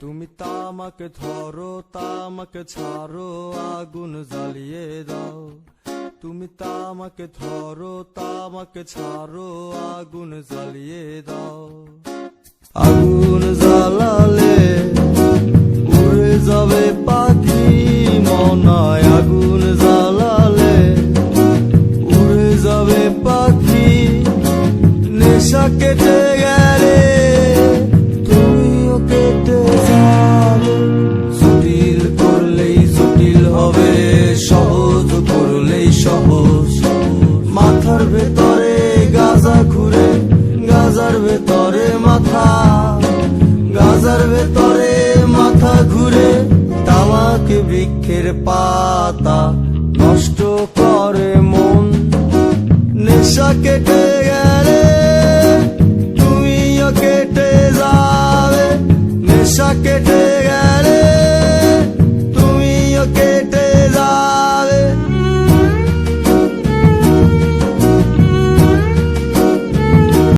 তুমি তামাকে ধরো তামাকে ছাড়ো আগুন জ্বালিয়ে দাও। তুমি তামাকে ধরো তামাকে ছাড়ো আগুন জ্বালিয়ে দাও। আগুন জ্বালালে উড়ে যাবে পাখি মনায়। আগুন জ্বালালে উড়ে যাবে পাখি। নেশা কেটে গেলে তুমিও কেটে যাবে। জটিল করলেই জটিল হবে, সহজ করলেই সহজ। মাথার ভেতরে গাজা ঘুরে, গাজার ভেতরে মাথা, গাজার ভেতরে মাথা ঘুরে। তামাক বৃক্ষের পাতা নষ্ট করে মন। নেশা কেটে গেলে তুমিও কেটে যাবে। নেশা কেটে